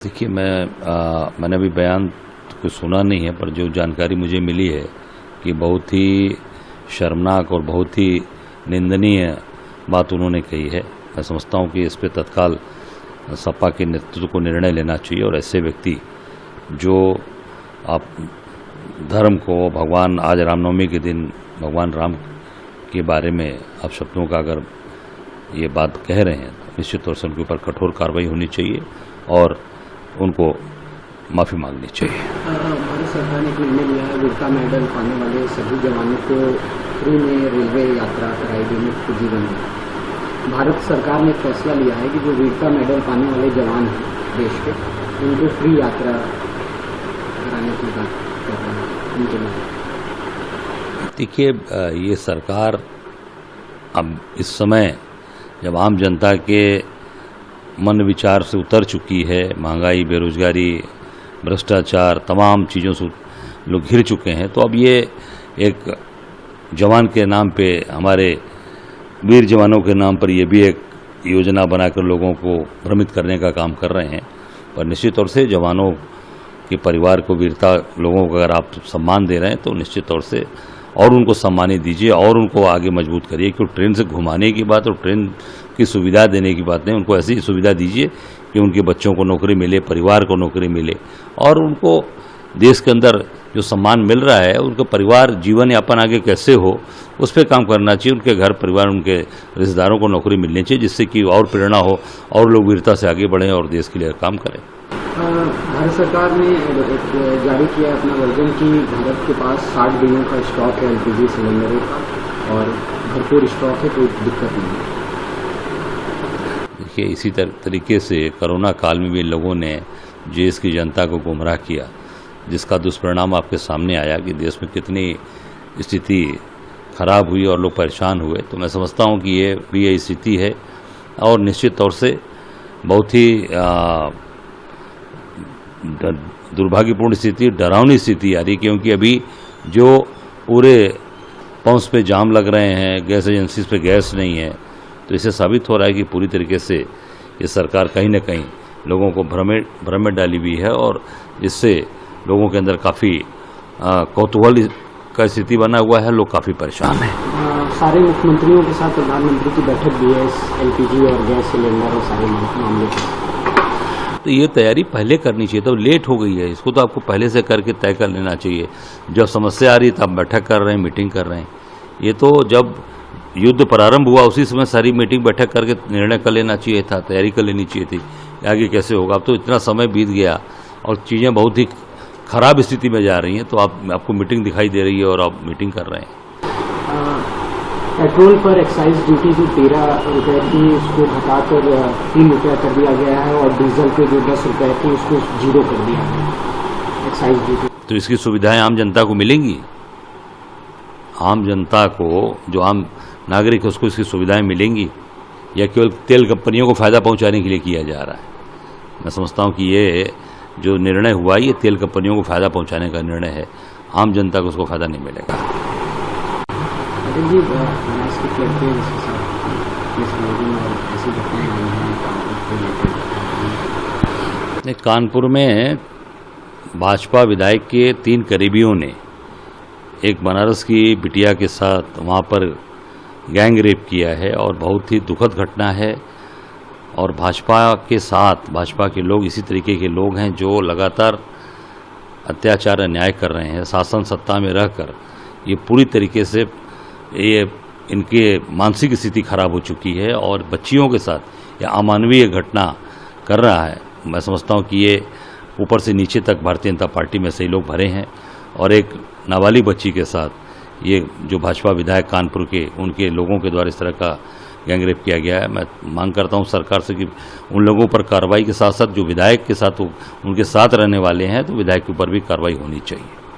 देखिए मैंने अभी बयान तो कुछ सुना नहीं है, पर जो जानकारी मुझे मिली है कि बहुत ही शर्मनाक और बहुत ही निंदनीय बात उन्होंने कही है। मैं समझता हूं कि इस पे तत्काल सपा के नेतृत्व को निर्णय लेना चाहिए और ऐसे व्यक्ति जो आप धर्म को भगवान आज रामनवमी के दिन भगवान राम के बारे में आप शब्दों का अगर ये बात कह रहे हैं तो निश्चित तौर से उनके ऊपर कठोर कार्रवाई होनी चाहिए और उनको माफ़ी मांगनी चाहिए। भारत सरकार ने निर्णय लिया है वीरता मेडल पाने वाले सभी जवानों को फ्री में रेलवे यात्रा कराएगी मुफ्त जीवन में। भारत सरकार ने फैसला लिया है कि जो वीरता मेडल पाने वाले जवान हैं देश के, उनको फ्री यात्रा कराने की बात कर रहे हैं उनके लिए। देखिए ये सरकार अब इस समय जब आम जनता के मन विचार से उतर चुकी है, महंगाई, बेरोजगारी, भ्रष्टाचार, तमाम चीज़ों से लोग घिर चुके हैं, तो अब ये एक जवान के नाम पे, हमारे वीर जवानों के नाम पर ये भी एक योजना बनाकर लोगों को भ्रमित करने का काम कर रहे हैं। पर निश्चित तौर से जवानों के परिवार को, वीरता लोगों को अगर आप सम्मान दे रहे हैं तो निश्चित तौर से और उनको सम्मानित दीजिए और उनको आगे मजबूत करिए। क्योंकि ट्रेन से घुमाने की बात और ट्रेन की सुविधा देने की बात नहीं, उनको ऐसी सुविधा दीजिए कि उनके बच्चों को नौकरी मिले, परिवार को नौकरी मिले और उनको देश के अंदर जो सम्मान मिल रहा है उनका परिवार जीवन यापन आगे कैसे हो उस पर काम करना चाहिए। उनके घर परिवार, उनके रिश्तेदारों को नौकरी मिलनी चाहिए, जिससे कि और प्रेरणा हो और लोग वीरता से आगे बढ़ें और देश के लिए काम करें। भारत सरकार ने जारी किया अपना वर्जन कि भारत के पास 60 दिनों का स्टॉक है एलपीजी सिलेंडरों का और भरपूर स्टॉक है, कोई दिक्कत नहीं है। देखिए इसी तरीके से कोरोना काल में भी लोगों ने देश की जनता को गुमराह किया, जिसका दुष्परिणाम आपके सामने आया कि देश में कितनी स्थिति खराब हुई और लोग परेशान हुए। तो मैं समझता हूं कि ये भी यही स्थिति है और निश्चित तौर से बहुत ही दुर्भाग्यपूर्ण स्थिति, डरावनी स्थिति आ रही, क्योंकि अभी जो पूरे पंप्स पे जाम लग रहे हैं, गैस एजेंसीज पे गैस नहीं है, तो इससे साबित हो रहा है कि पूरी तरीके से ये सरकार कहीं न कहीं लोगों को भ्रम में डाली हुई है और इससे लोगों के अंदर काफ़ी कौतूहल का स्थिति बना हुआ है, लोग काफ़ी परेशान हैं। सारे मुख्यमंत्रियों के साथ प्रधानमंत्री की बैठक भी है एलपीजी और गैस सिलेंडर और सारे मामले पर। तो ये तैयारी पहले करनी चाहिए, तो लेट हो गई है, इसको तो आपको पहले से करके तय कर लेना चाहिए। जब समस्या आ रही तब बैठक कर रहे हैं, मीटिंग कर रहे हैं। ये तो जब युद्ध प्रारंभ हुआ उसी समय सारी मीटिंग बैठक करके निर्णय कर लेना चाहिए था, तैयारी कर लेनी चाहिए थी। आगे कैसे होगा? अब तो इतना समय बीत गया और चीज़ें बहुत ही खराब स्थिति में जा रही हैं, तो आपको मीटिंग दिखाई दे रही है और आप मीटिंग कर रहे हैं। पेट्रोल पर एक्साइज ड्यूटी जो 13 रुपये थी उसको घटाकर 3 रुपया कर दिया गया है और डीजल पे जो 10 रुपये थी उसको 0 कर दिया है एक्साइज ड्यूटी। तो इसकी सुविधाएं आम जनता को मिलेंगी? आम जनता को, जो आम नागरिक है, उसको इसकी सुविधाएं मिलेंगी या केवल तेल कंपनियों को फ़ायदा पहुंचाने के लिए किया जा रहा है? मैं समझता हूं कि ये जो निर्णय हुआ ये तेल कंपनियों को फ़ायदा पहुंचाने का निर्णय है, आम जनता को उसको फ़ायदा नहीं मिलेगा। कानपुर में भाजपा विधायक के 3 करीबियों ने एक बनारस की बिटिया के साथ वहां पर गैंग रेप किया है और बहुत ही दुखद घटना है। और भाजपा के साथ भाजपा के लोग इसी तरीके के लोग हैं जो लगातार अत्याचार अन्याय कर रहे हैं। शासन सत्ता में रहकर ये पूरी तरीके से ये इनके मानसिक स्थिति खराब हो चुकी है और बच्चियों के साथ ये अमानवीय घटना कर रहा है। मैं समझता हूँ कि ये ऊपर से नीचे तक भारतीय जनता पार्टी में से लोग भरे हैं और एक नाबालिग बच्ची के साथ ये जो भाजपा विधायक कानपुर के, उनके लोगों के द्वारा इस तरह का गैंगरेप किया गया है। मैं मांग करता हूं सरकार से कि उन लोगों पर कार्रवाई के साथ साथ जो विधायक के साथ उनके साथ रहने वाले हैं, तो विधायक के ऊपर भी कार्रवाई होनी चाहिए।